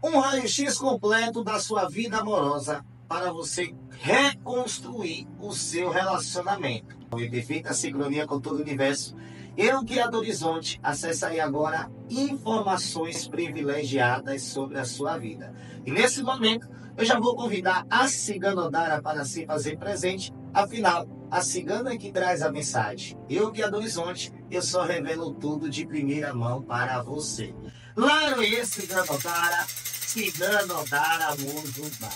Um raio-x completo da sua vida amorosa para você reconstruir o seu relacionamento. Em perfeita sincronia com todo o universo, eu, Guia do Horizonte, acessa aí agora informações privilegiadas sobre a sua vida. E nesse momento, eu já vou convidar a Cigana Odara para se fazer presente. Afinal, a cigana que traz a mensagem. Eu, Guia do Horizonte, eu só revelo tudo de primeira mão para você. Lá é Cigana Odara Mujubá.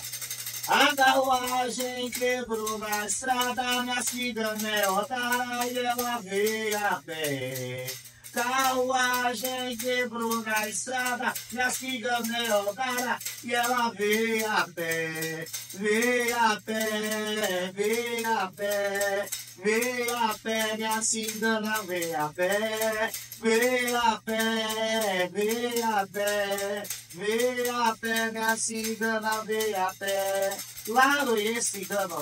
A carruagem quebrou na estrada, minha cigana é Odara e ela veio a pé. Carruagem quebrou na estrada, minha cigana é Odara e ela veio a pé. Veio a pé, veio a pé, veio a pé, minha cigana veio a pé. Veio a pé, veio a pé, veio a pé, minha cigana veio a pé. Lá no Cigana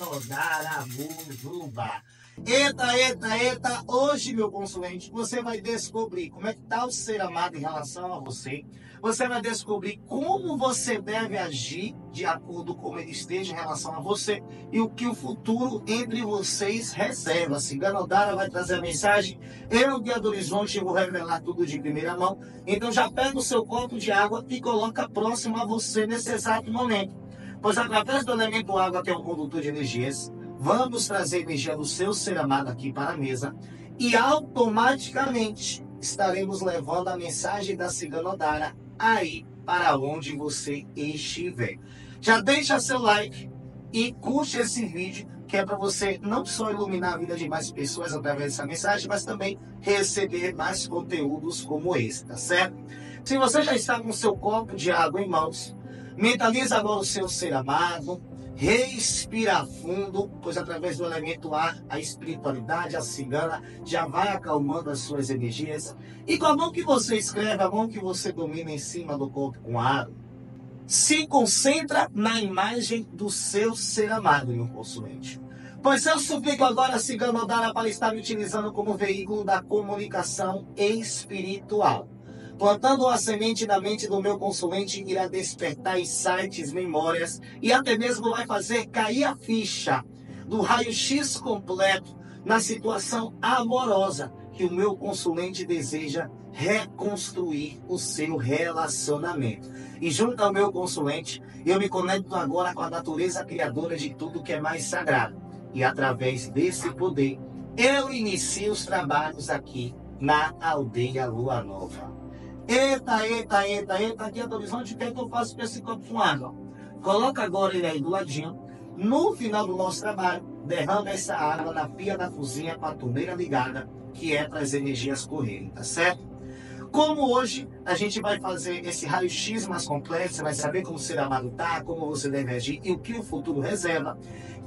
Odara Mujubá. Eita, hoje, meu consulente, você vai descobrir como é que está o ser amado em relação a você. Você vai descobrir como você deve agir de acordo com como ele esteja em relação a você e o que o futuro entre vocês reserva. Cigana Odara vai trazer a mensagem. Eu, Guia do Horizonte, vou revelar tudo de primeira mão. Então já pega o seu copo de água e coloca próximo a você nesse exato momento. Pois através do elemento água, que é o condutor de energias, vamos trazer energia do seu ser amado aqui para a mesa e automaticamente estaremos levando a mensagem da Cigana Odara aí para onde você estiver. Já deixa seu like e curte esse vídeo, que é para você não só iluminar a vida de mais pessoas através dessa mensagem, mas também receber mais conteúdos como esse, tá certo? Se você já está com seu copo de água em mãos, mentaliza agora o seu ser amado. Respira fundo, pois através do elemento ar, a espiritualidade, a cigana, já vai acalmando as suas energias. E com a mão que você escreve, a mão que você domina em cima do corpo com ar, se concentra na imagem do seu ser amado, meu consulente. Pois eu suplico agora a Cigana Odara para estar me utilizando como veículo da comunicação espiritual. Plantando a semente na mente do meu consulente, irá despertar insights, memórias e até mesmo vai fazer cair a ficha do raio-x completo na situação amorosa que o meu consulente deseja reconstruir o seu relacionamento. E junto ao meu consulente, eu me conecto agora com a natureza criadora de tudo que é mais sagrado. E através desse poder, eu inicio os trabalhos aqui na aldeia Lua Nova. Eita, Guia do Horizonte, o que é que eu faço com esse copo com água? Coloca agora ele aí do ladinho. No final do nosso trabalho, derrama essa água na pia da cozinha com a torneira ligada, que é para as energias correrem, tá certo? Como hoje a gente vai fazer esse raio-x mais complexo, você vai saber como o ser amado tá, como você deve agir e o que o futuro reserva.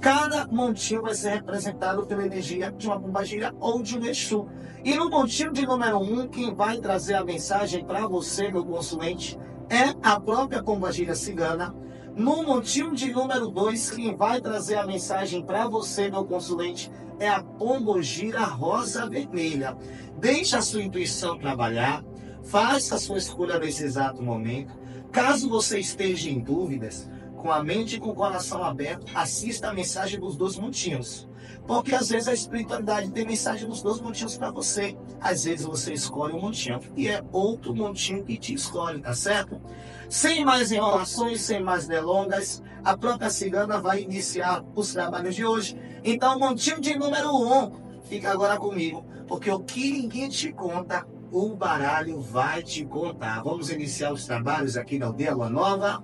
Cada montinho vai ser representado pela energia de uma pombagira ou de um Exu. E no montinho de número 1, quem vai trazer a mensagem para você, meu consulente, é a própria pombagira cigana. No montinho de número 2, quem vai trazer a mensagem para você, meu consulente, é a pombogira rosa vermelha. Deixe a sua intuição trabalhar, faça a sua escolha nesse exato momento. Caso você esteja em dúvidas, com a mente e com o coração aberto, assista a mensagem dos dois montinhos. Porque às vezes a espiritualidade tem mensagem dos dois montinhos para você. Às vezes você escolhe um montinho e é outro montinho que te escolhe, tá certo? Sem mais enrolações, sem mais delongas, a própria cigana vai iniciar os trabalhos de hoje. Então, montinho de número 1, fica agora comigo, porque o que ninguém te conta, o baralho vai te contar. Vamos iniciar os trabalhos aqui na aldeia Lua Nova.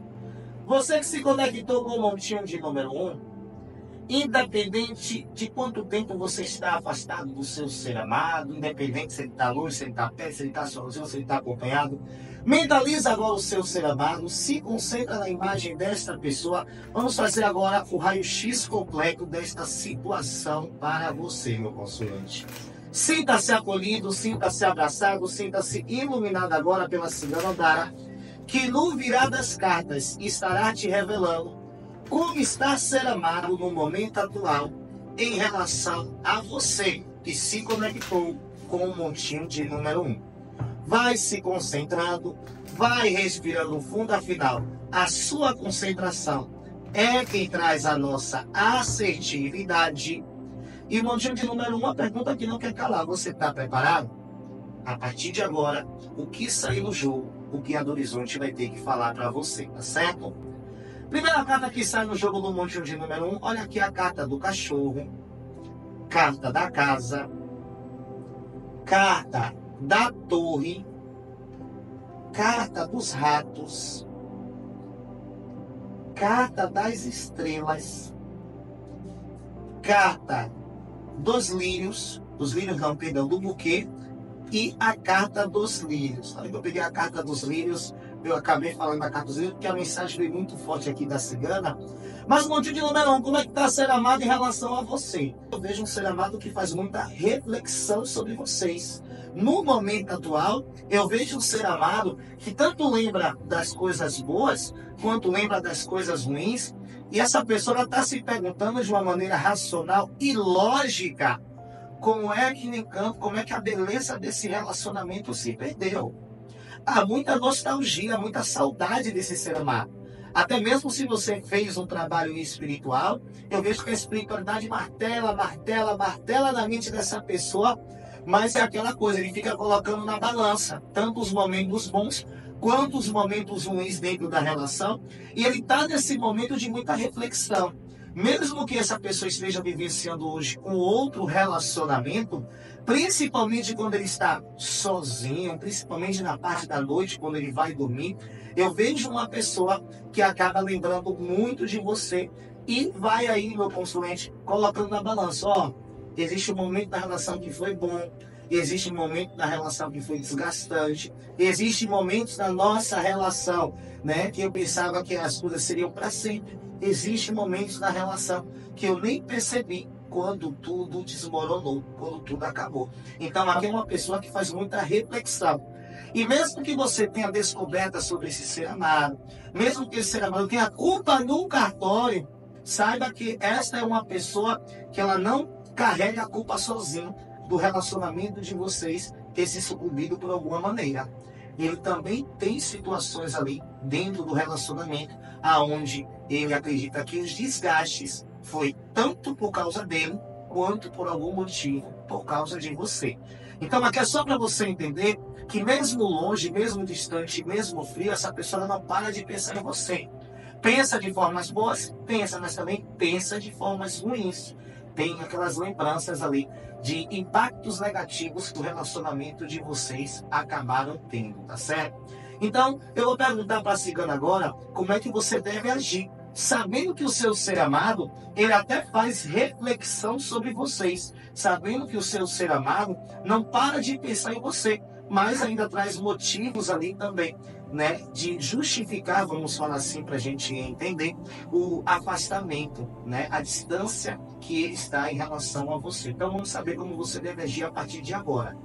Você que se conectou com o montinho de número 1, independente de quanto tempo você está afastado do seu ser amado, independente se ele está longe, se ele está perto, se ele está sozinho, se ele está acompanhado, mentaliza agora o seu ser amado, se concentra na imagem desta pessoa. Vamos fazer agora o raio-x completo desta situação para você, meu consulente. Sinta-se acolhido, sinta-se abraçado, sinta-se iluminado agora pela Cigana Odara, que no virar das cartas estará te revelando como está ser amado no momento atual em relação a você que se conectou com o montinho de número 1. vai se concentrando, vai respirando fundo, afinal, a sua concentração é quem traz a nossa assertividade. E o montinho de número 1, a pergunta que não quer calar, você está preparado? A partir de agora, o que sair no jogo, o Guia do Horizonte vai ter que falar para você, tá certo? Primeira carta que sai no jogo do montinho de número 1, olha aqui a carta do cachorro, carta da casa, carta da torre, carta dos ratos, carta das estrelas, carta dos lírios não, perdão, do buquê, e a carta dos lírios. Quando eu peguei a carta dos lírios, eu acabei falando da carta dos lírios, porque a mensagem veio muito forte aqui da cigana. Mas o montinho de número 1, como é que está ser amado em relação a você? Eu vejo um ser amado que faz muita reflexão sobre vocês. No momento atual, eu vejo um ser amado que tanto lembra das coisas boas, quanto lembra das coisas ruins. E essa pessoa está se perguntando de uma maneira racional e lógica como é que no encanto, como é que a beleza desse relacionamento se perdeu. Há muita nostalgia, muita saudade desse ser amado. Até mesmo se você fez um trabalho espiritual, eu vejo que a espiritualidade martela na mente dessa pessoa, mas é aquela coisa, ele fica colocando na balança, tanto os momentos bons, quanto os momentos ruins dentro da relação, e ele está nesse momento de muita reflexão. Mesmo que essa pessoa esteja vivenciando hoje um outro relacionamento, principalmente quando ele está sozinho, principalmente na parte da noite, quando ele vai dormir, eu vejo uma pessoa que acaba lembrando muito de você e vai aí, meu consulente, colocando na balança. Ó, existe um momento da relação que foi bom, existe um momento da relação que foi desgastante, existem momentos da nossa relação, né, que eu pensava que as coisas seriam para sempre. Existem momentos na relação que eu nem percebi quando tudo desmoronou, quando tudo acabou. Então aqui é uma pessoa que faz muita reflexão. E mesmo que você tenha descoberta sobre esse ser amado, mesmo que esse ser amado tenha culpa no cartório, saiba que esta é uma pessoa que ela não carrega a culpa sozinha do relacionamento de vocês ter se sucumbido por alguma maneira. Ele também tem situações ali dentro do relacionamento aonde ele acredita que os desgastes foi tanto por causa dele quanto por algum motivo por causa de você. Então aqui é só para você entender que mesmo longe, mesmo distante, mesmo frio, essa pessoa não para de pensar em você. Pensa de formas boas, pensa, mas também pensa de formas ruins. Tem aquelas lembranças ali de impactos negativos que o relacionamento de vocês acabaram tendo, tá certo? Então, eu vou perguntar para a cigana agora como é que você deve agir, sabendo que o seu ser amado, ele até faz reflexão sobre vocês, sabendo que o seu ser amado não para de pensar em você, mas ainda traz motivos ali também, né, de justificar, vamos falar assim para a gente entender, o afastamento, né, a distância que ele está em relação a você. Então vamos saber como você deve agir a partir de agora.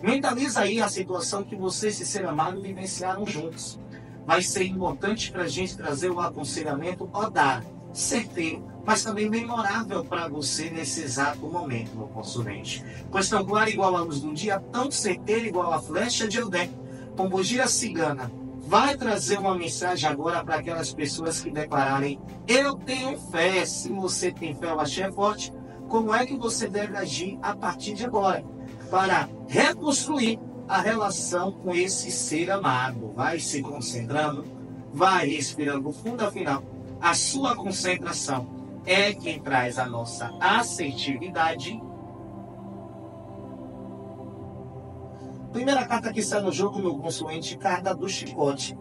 Mentaliza aí a situação que você e esse ser amado vivenciaram juntos. Vai ser importante para a gente trazer o aconselhamento dar certeiro, mas também memorável para você nesse exato momento, meu consulente. Pois tão claro igual a luz do dia, tão certeiro igual a flecha de Eudé. Pombogira cigana vai trazer uma mensagem agora para aquelas pessoas que declararem: eu tenho fé. Se você tem fé, o axé é forte. Como é que você deve agir a partir de agora para reconstruir a relação com esse ser amado? Vai se concentrando, vai respirando fundo, afinal, a sua concentração é quem traz a nossa assertividade. Primeira carta que sai no jogo, meu consulente, carta do chicote.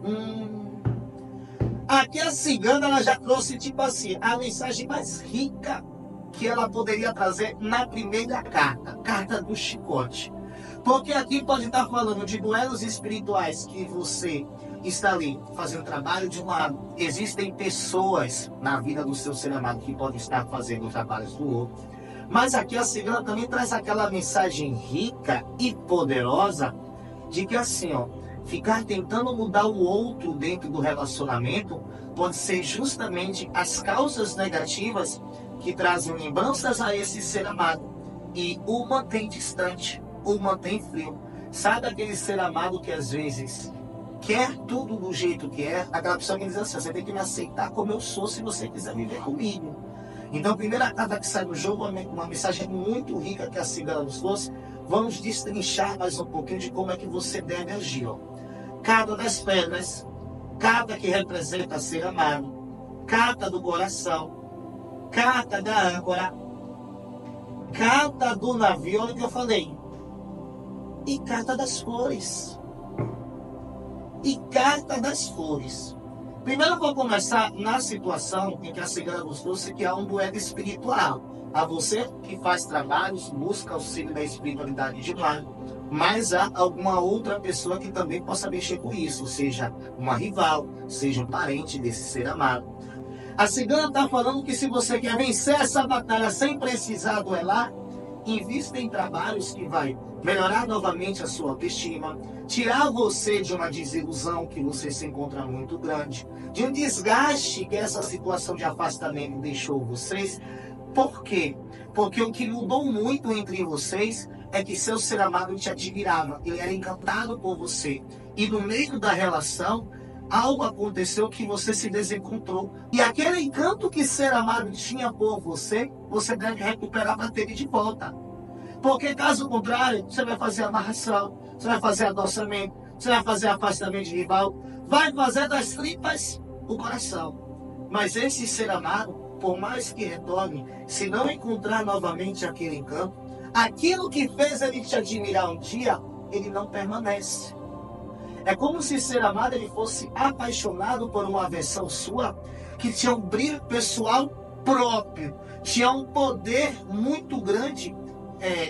Aqui a cigana ela já trouxe, tipo assim, a mensagem mais rica que ela poderia trazer na primeira carta, carta do chicote. Porque aqui pode estar falando de duelos espirituais que você está ali fazendo trabalho de um lado. Existem pessoas na vida do seu ser amado que podem estar fazendo trabalhos do outro. Mas aqui a cigana também traz aquela mensagem rica e poderosa de que assim, ó, ficar tentando mudar o outro dentro do relacionamento pode ser justamente as causas negativas que trazem lembranças a esse ser amado e o mantém distante, o mantém frio. Sabe aquele ser amado que às vezes quer tudo do jeito que é? Aquela pessoa que diz assim, você tem que me aceitar como eu sou se você quiser viver comigo. Então, a primeira carta que sai no jogo é uma mensagem muito rica que a cigana nos trouxe. Vamos destrinchar mais um pouquinho de como é que você deve agir. Ó. Carta das pedras, carta que representa ser amado, carta do coração, carta da âncora, carta do navio, olha o que eu falei, e carta das flores. E carta das flores. Primeiro eu vou começar na situação em que a cigana nos trouxe, que é um duelo espiritual. A você que faz trabalhos, busca auxílio da espiritualidade de lá, mas há alguma outra pessoa que também possa mexer com isso, seja uma rival, seja um parente desse ser amado. A cigana está falando que se você quer vencer essa batalha sem precisar duelar, invista em trabalhos que vai melhorar novamente a sua autoestima, tirar você de uma desilusão que você se encontra muito grande, de um desgaste que essa situação de afastamento deixou vocês. Por quê? Porque o que mudou muito entre vocês é que seu ser amado te admirava, ele era encantado por você. E no meio da relação, algo aconteceu que você se desencontrou. E aquele encanto que ser amado tinha por você, você deve recuperar para ter ele de volta. Porque caso contrário, você vai fazer amarração, você vai fazer adoçamento, você vai fazer afastamento de rival, vai fazer das tripas o coração. Mas esse ser amado, por mais que retorne, se não encontrar novamente aquele encanto, aquilo que fez ele te admirar um dia, ele não permanece. É como se ser amado ele fosse apaixonado por uma versão sua que tinha um brilho pessoal próprio, tinha um poder muito grande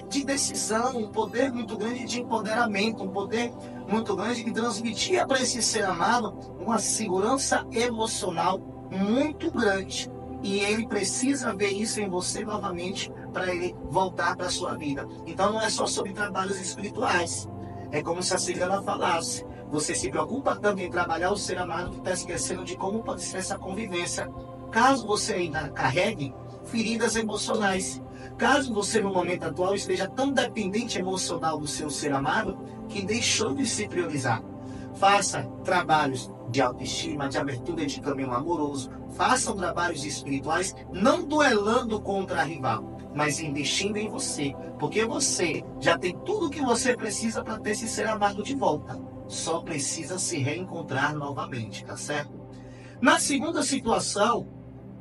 de decisão, um poder muito grande de empoderamento, um poder muito grande que transmitia para esse ser amado uma segurança emocional muito grande. E ele precisa ver isso em você novamente para ele voltar para a sua vida. Então não é só sobre trabalhos espirituais. É como se a cigana falasse. Você se preocupa tanto em trabalhar o ser amado que está esquecendo de como pode ser essa convivência. Caso você ainda carregue feridas emocionais, caso você no momento atual esteja tão dependente emocional do seu ser amado que deixou de se priorizar, faça trabalhos de autoestima, de abertura de caminho amoroso, façam trabalhos espirituais, não duelando contra a rival, mas investindo em você, porque você já tem tudo o que você precisa para ter esse ser amado de volta. Só precisa se reencontrar novamente, tá certo? Na segunda situação,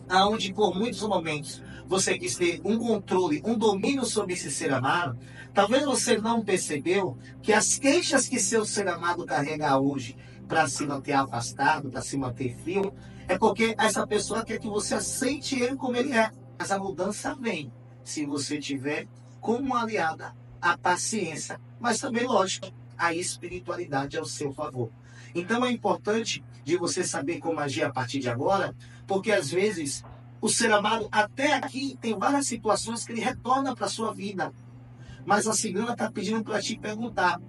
aonde por muitos momentos você quis ter um controle, um domínio sobre esse ser amado, talvez você não percebeu que as queixas que seu ser amado carrega hoje para se manter afastado, para se manter frio, é porque essa pessoa quer que você aceite ele como ele é. Mas a mudança vem se você tiver como aliada a paciência, mas também, lógico, a espiritualidade ao seu favor. Então é importante de você saber como agir a partir de agora, porque às vezes o ser amado até aqui tem várias situações que ele retorna para a sua vida. Mas a cigana está pedindo para te perguntar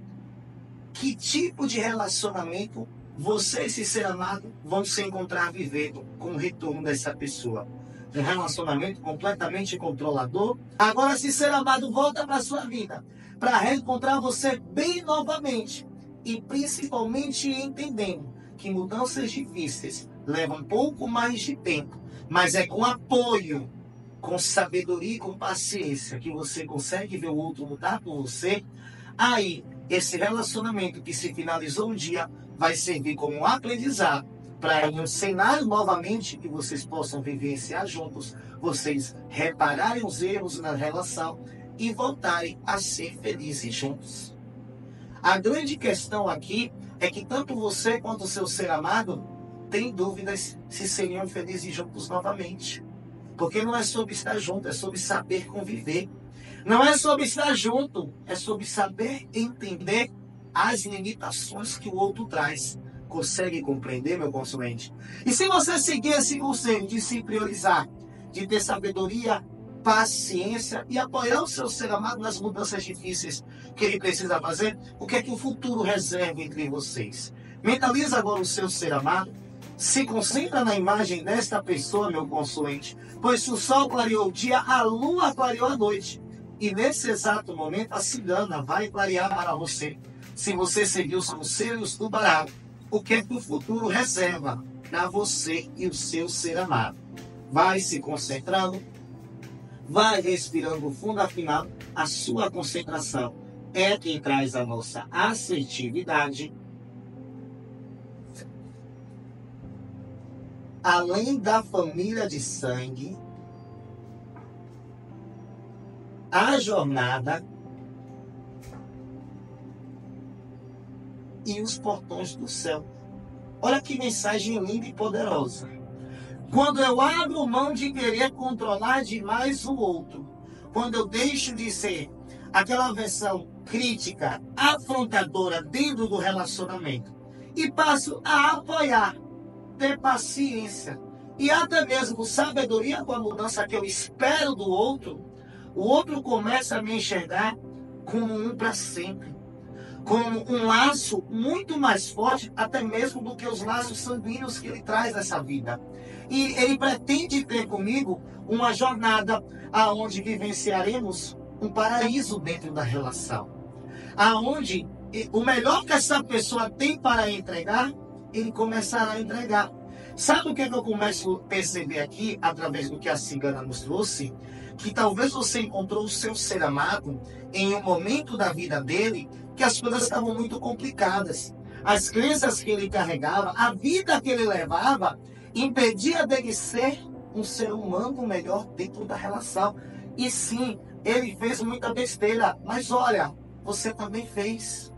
que tipo de relacionamento você e esse ser amado vão se encontrar vivendo com o retorno dessa pessoa. Um relacionamento completamente controlador. Agora esse ser amado volta para a sua vida para reencontrar você bem novamente. E principalmente entendendo que mudanças difíceis levam um pouco mais de tempo, mas é com apoio, com sabedoria e com paciência que você consegue ver o outro mudar por você. Aí, esse relacionamento que se finalizou um dia vai servir como um aprendizado para em um cenário novamente que vocês possam vivenciar juntos, vocês repararem os erros na relação e voltarem a ser felizes juntos. A grande questão aqui é que tanto você quanto o seu ser amado têm dúvidas se seriam felizes juntos novamente. Porque não é sobre estar junto, é sobre saber conviver. Não é sobre estar junto, é sobre saber entender as limitações que o outro traz. Consegue compreender, meu consuminte? E se você seguir esse conselho de se priorizar, de ter sabedoria, paciência e apoiar o seu ser amado nas mudanças difíceis que ele precisa fazer, o que é que o futuro reserva entre vocês? Mentaliza agora o seu ser amado, se concentra na imagem desta pessoa, meu consulente, pois se o sol clareou o dia, a lua clareou a noite. E nesse exato momento, a cigana vai clarear para você. se você seguir os conselhos do baralho, o que é que o futuro reserva para você e o seu ser amado. Vai se concentrando, vai respirando fundo, afinal, a sua concentração é quem traz a nossa assertividade. Além da família de sangue, a jornada e os portões do céu. Olha que mensagem linda e poderosa. Quando eu abro mão de querer controlar demais o outro, quando eu deixo de ser aquela versão crítica, afrontadora dentro do relacionamento e passo a apoiar, ter paciência e até mesmo sabedoria com a mudança que eu espero do outro, o outro começa a me enxergar como um para sempre, como um laço muito mais forte, até mesmo do que os laços sanguíneos que ele traz nessa vida. E ele pretende ter comigo uma jornada aonde vivenciaremos um paraíso dentro da relação, aonde o melhor que essa pessoa tem para entregar, ele começará a entregar. Sabe o que eu começo a perceber aqui, através do que a cigana nos trouxe? Que talvez você encontrou o seu ser amado em um momento da vida dele que as coisas estavam muito complicadas. As crenças que ele carregava, a vida que ele levava, impedia dele ser um ser humano melhor dentro da relação. E sim, ele fez muita besteira, mas olha, você também fez.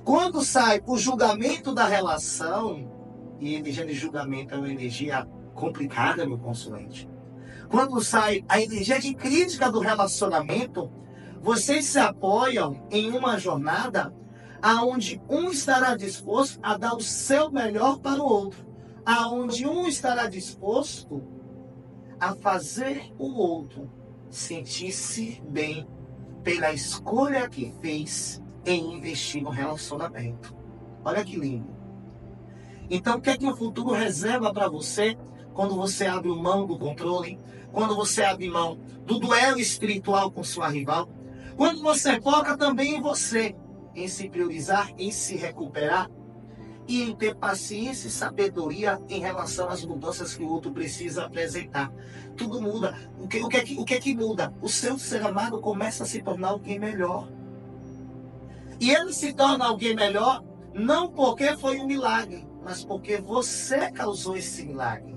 Quando sai o julgamento da relação, e energia de julgamento é uma energia complicada, meu consulente. Quando sai a energia de crítica do relacionamento, vocês se apoiam em uma jornada aonde um estará disposto a dar o seu melhor para o outro, aonde um estará disposto a fazer o outro sentir-se bem pela escolha que fez em investir no relacionamento. Olha que lindo. Então, o que é que o futuro reserva para você quando você abre mão do controle, quando você abre mão do duelo espiritual com sua rival, quando você foca também em você, em se priorizar, em se recuperar e em ter paciência e sabedoria em relação às mudanças que o outro precisa apresentar. Tudo muda. O que é que muda? O seu ser amado começa a se tornar alguém melhor. E ele se torna alguém melhor não porque foi um milagre, mas porque você causou esse milagre.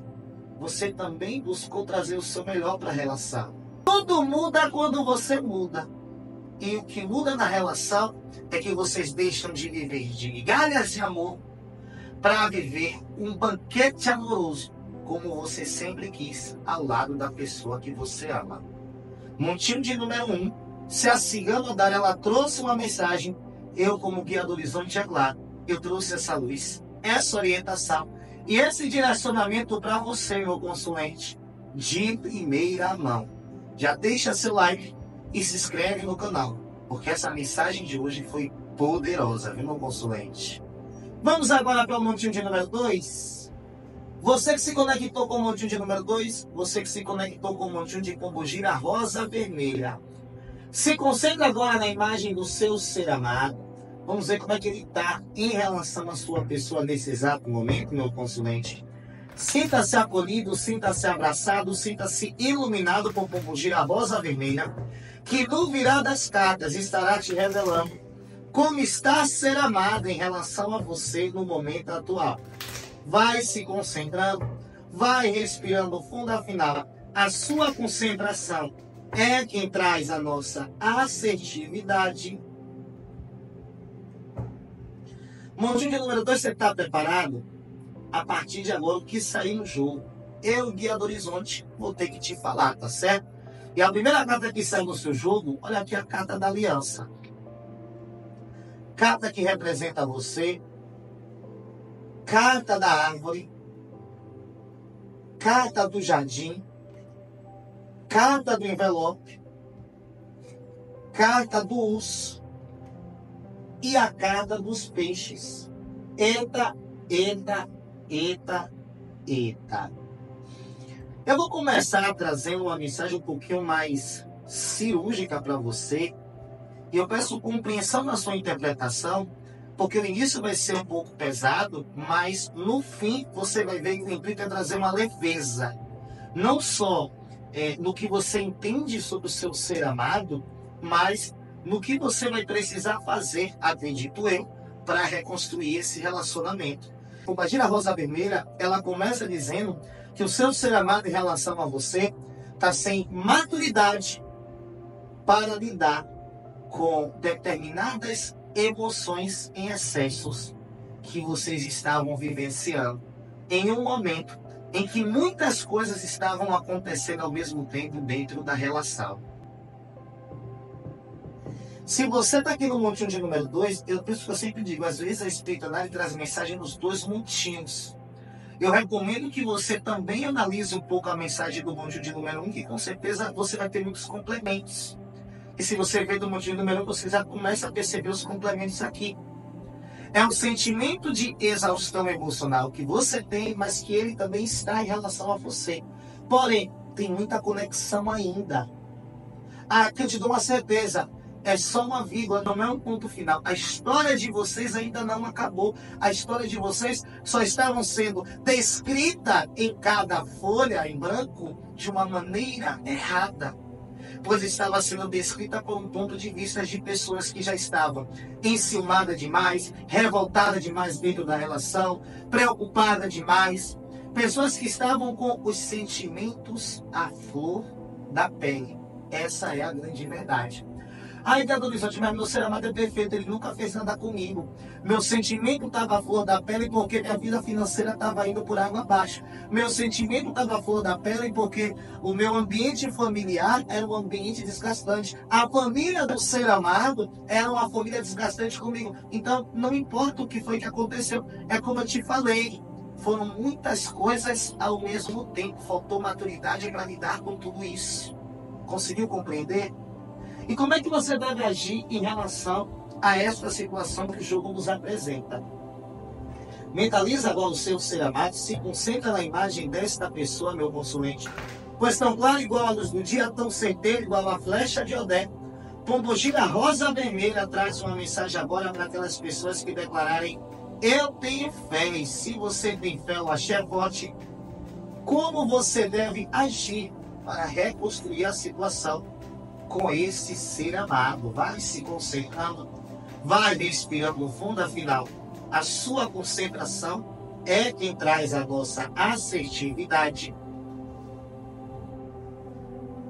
Você também buscou trazer o seu melhor para a relação. Tudo muda quando você muda. E o que muda na relação é que vocês deixam de viver de migalhas de amor para viver um banquete amoroso, como você sempre quis, ao lado da pessoa que você ama. Montinho de número 1. Se a cigana Odária, ela trouxe uma mensagem, eu como guia do Horizonte é claro, eu trouxe essa luz, essa orientação e esse direcionamento para você, meu consulente, de primeira mão. Já deixa seu like e se inscreve no canal, porque essa mensagem de hoje foi poderosa, viu, meu consulente? Vamos agora para o montinho de número 2. Você que se conectou com o montinho de número 2, você que se conectou com o montinho de pombogira rosa vermelha, se concentra agora na imagem do seu ser amado. Vamos ver como é que ele está em relação à sua pessoa nesse exato momento, meu consulente. Sinta-se acolhido, sinta-se abraçado, sinta-se iluminado por pombogira rosa vermelha, que no virar das cartas estará te revelando como está ser amado em relação a você no momento atual. Vai se concentrando, vai respirando fundo, afinal, a sua concentração é quem traz a nossa assertividade. Montinho de número 2, você está preparado? A partir de agora, o que sair no jogo, eu, guia do Horizonte, vou ter que te falar, tá certo? E a primeira carta que sai no seu jogo, olha aqui a carta da aliança. Carta que representa você, carta da árvore, carta do jardim, carta do envelope, carta do urso e a carta dos peixes. Eita, eita, eita, eita. Eu vou começar trazendo uma mensagem um pouquinho mais cirúrgica para você E eu peço compreensão na sua interpretação, porque o início vai ser um pouco pesado, mas no fim você vai ver que o intuito é trazer uma leveza. Não só no que você entende sobre o seu ser amado, mas no que você vai precisar fazer, acredito eu, para reconstruir esse relacionamento. Imagina a Rosa Vermelha, ela começa dizendo que o seu ser amado em relação a você está sem maturidade para lidar com determinadas emoções em excessos que vocês estavam vivenciando em um momento em que muitas coisas estavam acontecendo ao mesmo tempo dentro da relação. Se você está aqui no montinho de número 2, por isso que eu sempre digo, às vezes a espiritualidade traz mensagem nos dois montinhos. Eu recomendo que você também analise um pouco a mensagem do montinho de número 1, que com certeza você vai ter muitos complementos. E se você vê do montinho de número 1, você já começa a perceber os complementos aqui. É um sentimento de exaustão emocional que você tem, mas que ele também está em relação a você. Porém, tem muita conexão ainda. Aqui eu te dou uma certeza. É só uma vírgula, não é um ponto final. A história de vocês ainda não acabou. A história de vocês só estavam sendo descrita em cada folha em branco de uma maneira errada. Pois estava sendo descrita por um ponto de vista de pessoas que já estavam enciumadas demais, revoltadas demais dentro da relação, preocupadas demais. Pessoas que estavam com os sentimentos à flor da pele. Essa é a grande verdade. Aí, Deus Horizonte, mas meu ser amado é perfeito, ele nunca fez nada comigo. Meu sentimento estava à flor da pele porque minha vida financeira estava indo por água abaixo. Meu sentimento estava à flor da pele porque o meu ambiente familiar era um ambiente desgastante. A família do ser amado era uma família desgastante comigo. Então, não importa o que foi que aconteceu, é como eu te falei. Foram muitas coisas ao mesmo tempo. Faltou maturidade para lidar com tudo isso. Conseguiu compreender? E como é que você deve agir em relação a esta situação que o jogo nos apresenta? Mentaliza agora o seu ser amado, se concentra na imagem desta pessoa, meu consulente. Pois tão claro igual a luz do dia, tão certeiro igual a flecha de Odé. Pombogira rosa vermelha traz uma mensagem agora para aquelas pessoas que declararem: eu tenho fé. E se você tem fé, o axé forte, como você deve agir para reconstruir a situação com esse ser amado? Vai se concentrando, vai respirando fundo, afinal, a sua concentração é quem traz a nossa assertividade.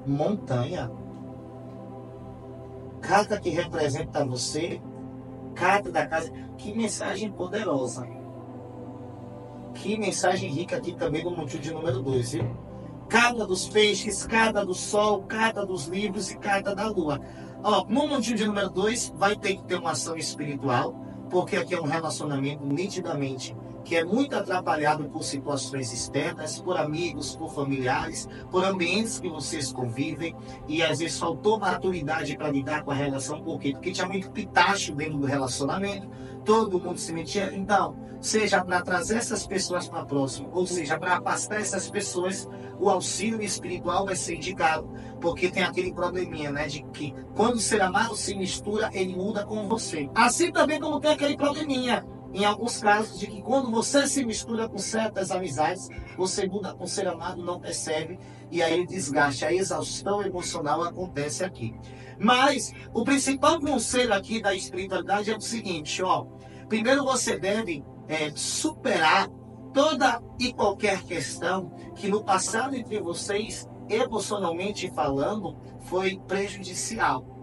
Montanha, carta que representa você, carta da casa. Que mensagem poderosa, que mensagem rica aqui também no montinho de número 2, viu? Carta dos peixes, carta do sol, carta dos livros e carta da lua. No montinho de número 2 vai ter que ter uma ação espiritual, porque aqui é um relacionamento nitidamente que é muito atrapalhado por situações externas, por amigos, por familiares, por ambientes que vocês convivem, e às vezes faltou maturidade para lidar com a relação, porque tinha muito pitacho dentro do relacionamento, todo mundo se metia. Então, seja para trazer essas pessoas para próximo, ou seja, para afastar essas pessoas, o auxílio espiritual vai ser indicado, porque tem aquele probleminha, né, de que quando o ser amado se mistura, ele muda com você. Assim também como tem aquele probleminha, em alguns casos, de que quando você se mistura com certas amizades, você muda com o ser amado, não percebe, e aí desgaste, a exaustão emocional acontece aqui. Mas o principal conselho aqui da espiritualidade é o seguinte, primeiro você deve superar toda e qualquer questão que no passado entre vocês, emocionalmente falando, foi prejudicial.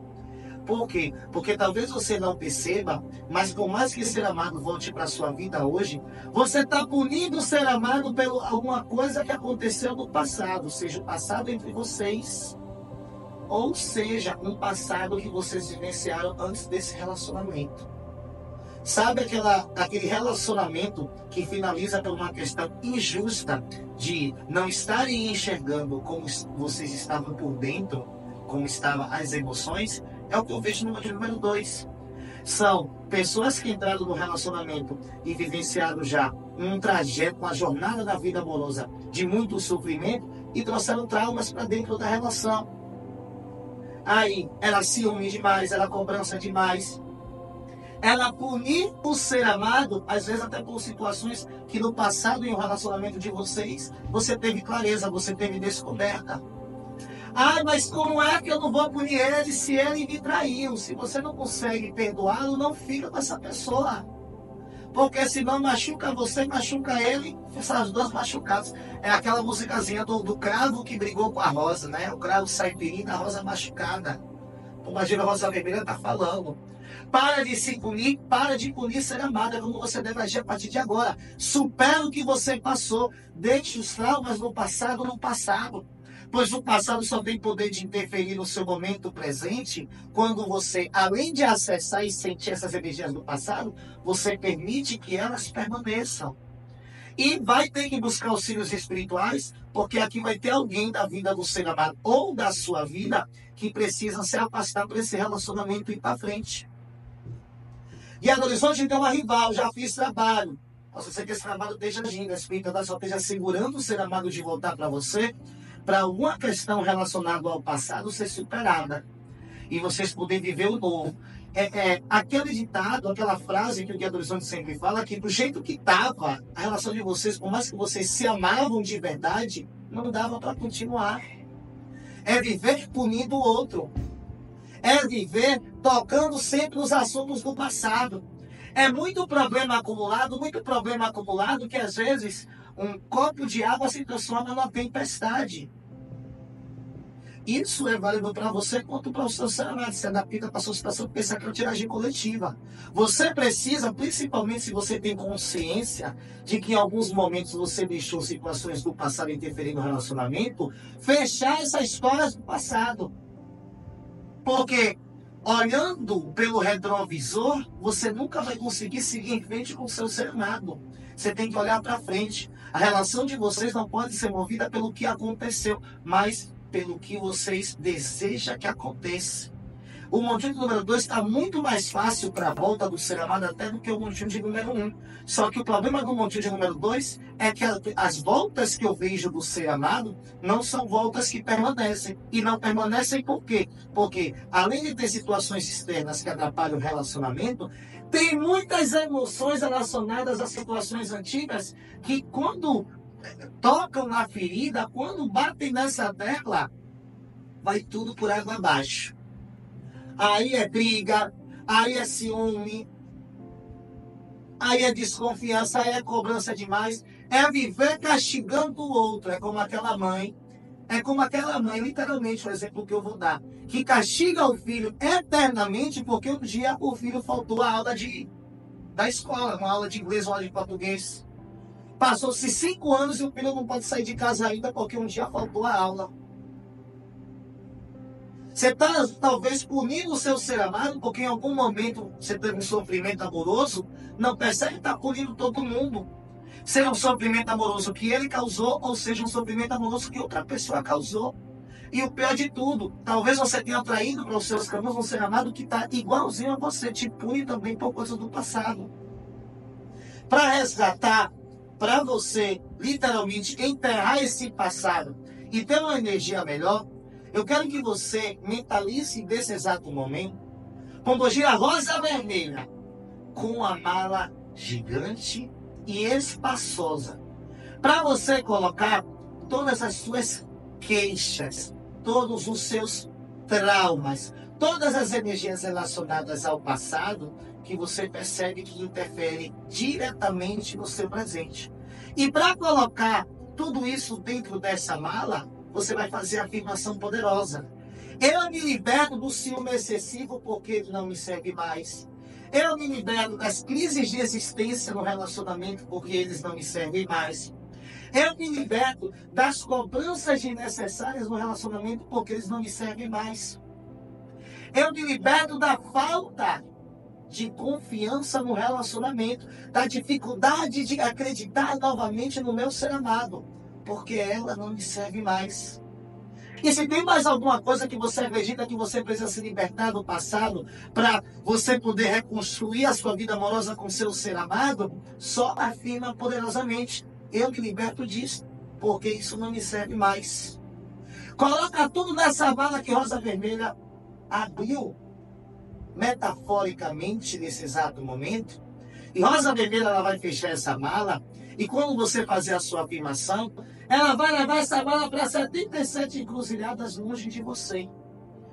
Por quê? Porque talvez você não perceba, mas por mais que ser amado volte para a sua vida hoje, você está punindo o ser amado por alguma coisa que aconteceu no passado, seja o passado entre vocês, ou seja, um passado que vocês vivenciaram antes desse relacionamento. Sabe aquele relacionamento que finaliza por uma questão injusta de não estarem enxergando como vocês estavam por dentro, como estavam as emoções? É o que eu vejo no número 2. São pessoas que entraram no relacionamento e vivenciaram já um trajeto, uma jornada da vida amorosa de muito sofrimento e trouxeram traumas para dentro da relação. Aí, era ciúme demais, era cobrança demais. Ela punir o ser amado, às vezes até por situações que no passado, em um relacionamento de vocês, você teve clareza, você teve descoberta. Ah, mas como é que eu não vou punir ele se ele me traiu? Se você não consegue perdoá-lo, não fica com essa pessoa. Porque senão machuca você, machuca ele, essas duas machucadas. É aquela musicazinha do cravo que brigou com a rosa, né? O cravo sai ferido, a rosa machucada. Imagina a Rosa Vermelha tá falando. Para de se punir, para de punir ser amada, como você deve agir a partir de agora. Supera o que você passou, deixe os traumas no passado, pois o passado só tem poder de interferir no seu momento presente quando você, além de acessar e sentir essas energias do passado, você permite que elas permaneçam. E vai ter que buscar auxílios espirituais, porque aqui vai ter alguém da vida do ser amado ou da sua vida que precisa se afastar para esse relacionamento ir para frente. E a Horizonte tem uma rival, já fiz trabalho. Posso ser que esse trabalho esteja agindo, a espiritualidade só esteja segurando o ser amado de voltar para você, para alguma questão relacionada ao passado ser superada. E vocês poderem viver o novo. Aquele ditado, aquela frase que o Guia do Horizonte sempre fala, que do jeito que estava a relação de vocês, por mais que vocês se amavam de verdade, não dava para continuar. É viver punindo o outro. É viver tocando sempre nos assuntos do passado. É muito problema acumulado, que às vezes um copo de água se transforma numa tempestade. Isso é válido para você quanto para o seu ser amado. Se adapta para a sua situação, porque isso aqui é uma tiragem coletiva. Você precisa, principalmente se você tem consciência de que em alguns momentos você deixou situações do passado interferir no relacionamento, fechar essas histórias do passado. Porque olhando pelo retrovisor, você nunca vai conseguir seguir em frente com o seu ser amado. Você tem que olhar para frente. A relação de vocês não pode ser movida pelo que aconteceu, mas pelo que vocês desejam que aconteça. O montinho de número 2 está muito mais fácil para a volta do ser amado até do que o montinho de número 1. Só que o problema do montinho de número 2 é que as voltas que eu vejo do ser amado não são voltas que permanecem. E não permanecem por quê? Porque além de ter situações externas que atrapalham o relacionamento, tem muitas emoções relacionadas a situações antigas que quando tocam na ferida, quando batem nessa tecla, vai tudo por água abaixo. Aí é briga, aí é ciúme, aí é desconfiança, aí é cobrança demais. É viver castigando o outro. É como aquela mãe, literalmente, o exemplo que eu vou dar, que castiga o filho eternamente porque um dia o filho faltou a aula da escola, uma aula de inglês, uma aula de português. Passou-se 5 anos e o filho não pode sair de casa ainda porque um dia faltou a aula. Você está talvez punindo o seu ser amado porque em algum momento você teve um sofrimento amoroso, não percebe que está punindo todo mundo. Seja um sofrimento amoroso que ele causou ou seja um sofrimento amoroso que outra pessoa causou. E o pior de tudo, talvez você tenha traído para os seus caminhos um ser amado que está igualzinho a você, te pune também por coisas do passado. Para resgatar, para você literalmente enterrar esse passado e ter uma energia melhor, eu quero que você mentalize desse exato momento, quando gira a rosa vermelha, com a mala gigante e espaçosa, para você colocar todas as suas queixas, todos os seus traumas, todas as energias relacionadas ao passado, que você percebe que interfere diretamente no seu presente. E para colocar tudo isso dentro dessa mala, você vai fazer a afirmação poderosa. Eu me liberto do ciúme excessivo porque ele não me serve mais. Eu me liberto das crises de existência no relacionamento porque eles não me servem mais. Eu me liberto das cobranças desnecessárias no relacionamento porque eles não me servem mais. Eu me liberto da falta de confiança no relacionamento, da dificuldade de acreditar novamente no meu ser amado, porque ela não me serve mais. E se tem mais alguma coisa que você acredita que você precisa se libertar do passado para você poder reconstruir a sua vida amorosa com seu ser amado, só afirma poderosamente: eu me liberto disso, porque isso não me serve mais. Coloca tudo nessa mala que rosa vermelha abriu metaforicamente nesse exato momento, e Rosa Vermelha ela vai fechar essa mala, e quando você fazer a sua afirmação, ela vai levar essa mala para 77 encruzilhadas longe de você,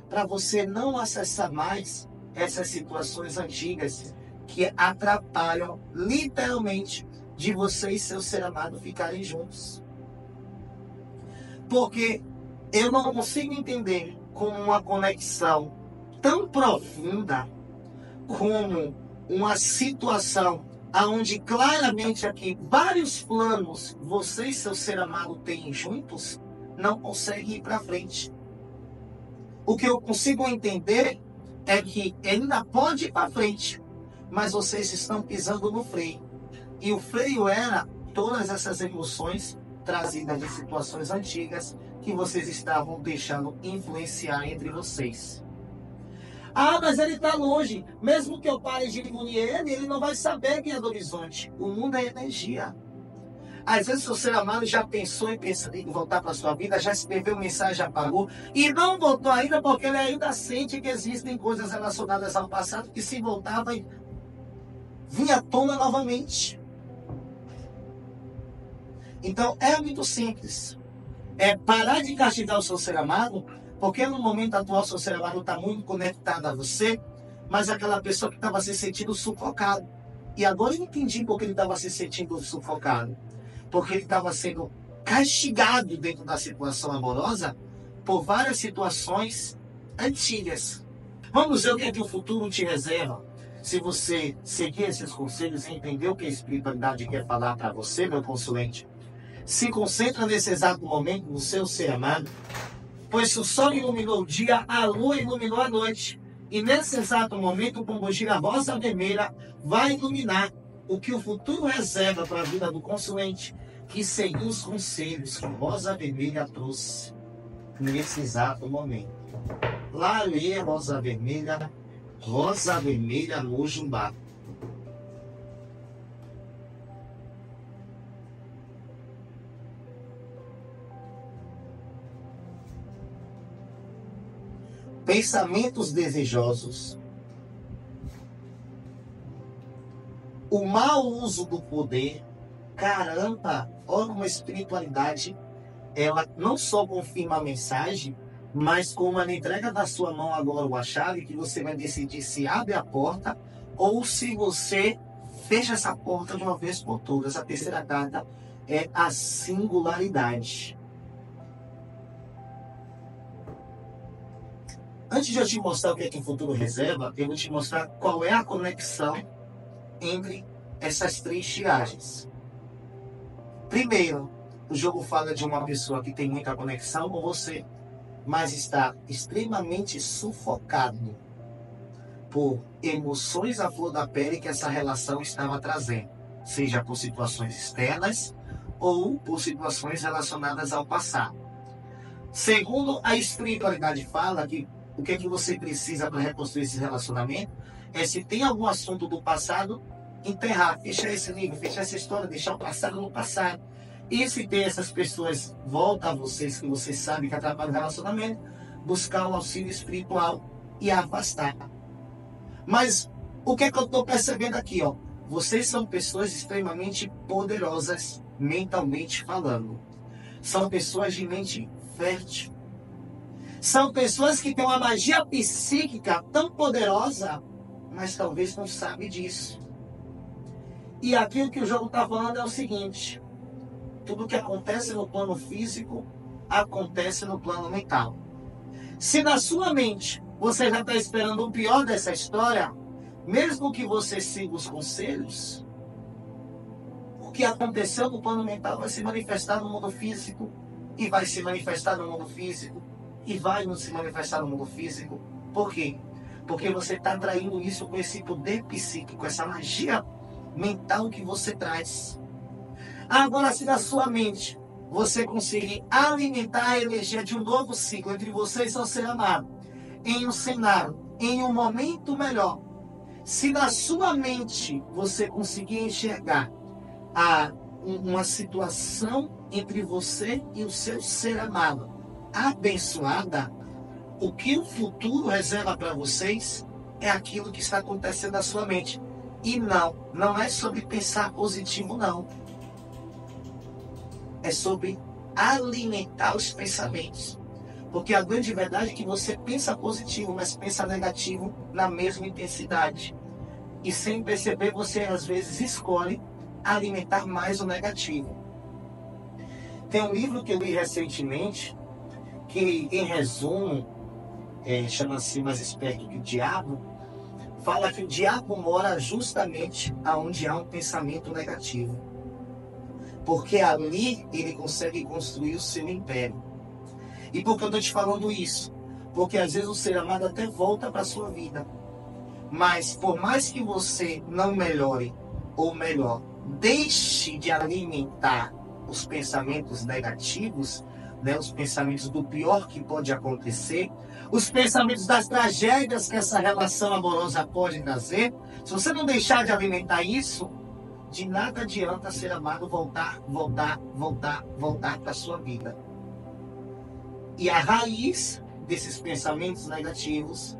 para você não acessar mais essas situações antigas que atrapalham literalmente de você e seu ser amado ficarem juntos. Porque eu não consigo entender como uma conexão tão profunda, como uma situação onde claramente aqui vários planos você e seu ser amado têm juntos, não consegue ir para frente. O que eu consigo entender é que ainda pode ir para frente, mas vocês estão pisando no freio. E o freio era todas essas emoções trazidas de situações antigas que vocês estavam deixando influenciar entre vocês. Ah, mas ele está longe. Mesmo que eu pare de punir ele não vai saber que é do horizonte. O mundo é energia. Às vezes o ser amado já pensou em voltar para a sua vida, já escreveu mensagem, já pagou, e não voltou ainda porque ele ainda sente que existem coisas relacionadas ao passado que se voltar vai vir à tona novamente. Então é muito simples. É parar de castigar o seu ser amado, porque no momento atual o seu ser amado está muito conectado a você, mas aquela pessoa que estava se sentindo sufocado. E agora eu entendi porque ele estava se sentindo sufocado. Porque ele estava sendo castigado dentro da situação amorosa por várias situações antigas. Vamos ver o que é que o futuro te reserva. Se você seguir esses conselhos e entender o que a espiritualidade quer falar para você, meu consulente, se concentra nesse exato momento no seu ser amado, pois se o sol iluminou o dia, a lua iluminou a noite. E nesse exato momento, o pombogira rosa vermelha vai iluminar o que o futuro reserva para a vida do consulente, que seguiu os conselhos que Rosa Vermelha trouxe nesse exato momento. Lá lê Rosa Vermelha no Jumbá. Pensamentos desejosos. O mau uso do poder. Caramba, olha uma espiritualidade. Ela não só confirma a mensagem, mas como ela entrega da sua mão agora a chave, que você vai decidir se abre a porta ou se você fecha essa porta de uma vez por todas. A terceira carta é a singularidade. Antes de eu te mostrar o que é que o futuro reserva, eu vou te mostrar qual é a conexão entre essas três tiragens. Primeiro, o jogo fala de uma pessoa que tem muita conexão com você, mas está extremamente sufocado por emoções à flor da pele que essa relação estava trazendo, seja por situações externas ou por situações relacionadas ao passado. Segundo, a espiritualidade fala que o que é que você precisa para reconstruir esse relacionamento é, se tem algum assunto do passado, enterrar, fechar esse livro, fechar essa história, deixar o passado no passado. E se tem essas pessoas volta a vocês, que você sabe que atrapalham o relacionamento, buscar o auxílio espiritual e afastar. Mas o que é que eu estou percebendo aqui? Ó? Vocês são pessoas extremamente poderosas, mentalmente falando. São pessoas de mente fértil. São pessoas que têm uma magia psíquica tão poderosa, mas talvez não sabem disso. E aqui o que o jogo está falando é o seguinte: tudo que acontece no plano físico, acontece no plano mental. Se na sua mente você já está esperando o pior dessa história, mesmo que você siga os conselhos, o que aconteceu no plano mental vai se manifestar no mundo físico, e vai se manifestar no mundo físico, e vai se manifestar no mundo físico. Por quê? Porque você está traindo isso com esse poder psíquico, essa magia mental que você traz. Agora, se na sua mente você conseguir alimentar a energia de um novo ciclo entre você e seu ser amado, em um cenário, em um momento melhor, se na sua mente você conseguir enxergar uma situação entre você e o seu ser amado abençoada, O que o futuro reserva para vocês é aquilo que está acontecendo na sua mente. E não é sobre pensar positivo, não. É sobre alimentar os pensamentos. Porque a grande verdade é que você pensa positivo, mas pensa negativo na mesma intensidade. E sem perceber, você às vezes escolhe alimentar mais o negativo. Tem um livro que eu li recentemente, que em resumo, chama-se Mais Esperto que o Diabo, fala que o diabo mora justamente onde há um pensamento negativo. Porque ali ele consegue construir o seu império. E por que eu estou te falando isso? Porque às vezes o ser amado até volta para a sua vida. Mas por mais que você não melhore, ou melhor, deixe de alimentar os pensamentos negativos, né, os pensamentos do pior que pode acontecer, os pensamentos das tragédias que essa relação amorosa pode trazer, se você não deixar de alimentar isso, de nada adianta ser amado voltar para a sua vida. E a raiz desses pensamentos negativos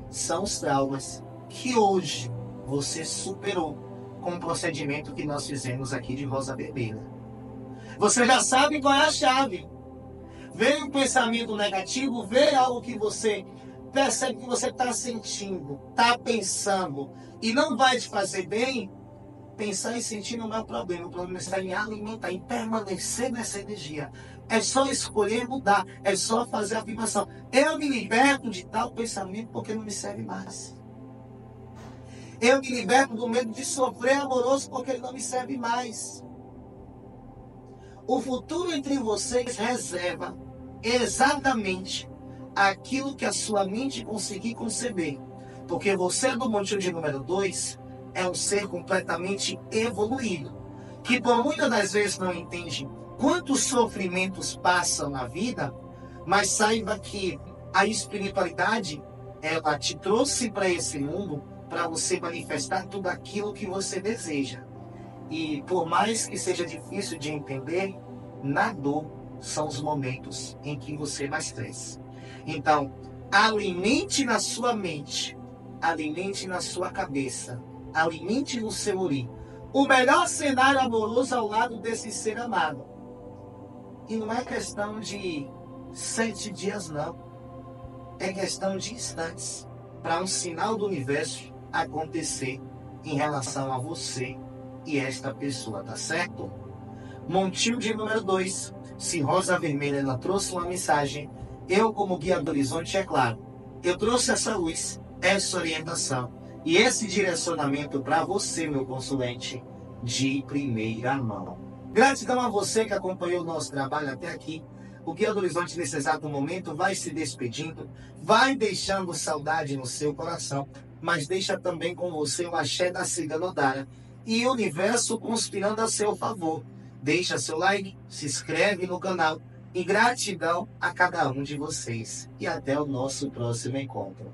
são os traumas que hoje você superou com o procedimento que nós fizemos aqui de Rosa Vermelha. Você já sabe qual é a chave. Veio um pensamento negativo, veio algo que você percebe que você está sentindo, está pensando e não vai te fazer bem. Pensar e sentir não é o problema está em alimentar, em permanecer nessa energia. É só escolher mudar, é só fazer a afirmação. Eu me liberto de tal pensamento porque não me serve mais. Eu me liberto do medo de sofrer amoroso porque ele não me serve mais. O futuro entre vocês reserva exatamente aquilo que a sua mente conseguir conceber. Porque você do montinho de número 2 é um ser completamente evoluído, que por muitas das vezes não entende quantos sofrimentos passam na vida, mas saiba que a espiritualidade, ela te trouxe para esse mundo para você manifestar tudo aquilo que você deseja. E por mais que seja difícil de entender, na dor são os momentos em que você mais cresce. Então, alimente na sua mente, alimente na sua cabeça, alimente no seu uri o melhor cenário amoroso ao lado desse ser amado. E não é questão de 7 dias, não. É questão de instantes para um sinal do universo acontecer em relação a você e esta pessoa, tá certo? Montinho de número 2. Se Rosa Vermelha ela trouxe uma mensagem, eu como guia do horizonte, é claro, eu trouxe essa luz, essa orientação e esse direcionamento para você, meu consulente, de primeira mão. Gratidão a você que acompanhou o nosso trabalho até aqui. O Guia do Horizonte, nesse exato momento, vai se despedindo, vai deixando saudade no seu coração, mas deixa também com você o axé da Cida Nodara e o universo conspirando a seu favor. Deixa seu like, se inscreve no canal e gratidão a cada um de vocês. E até o nosso próximo encontro.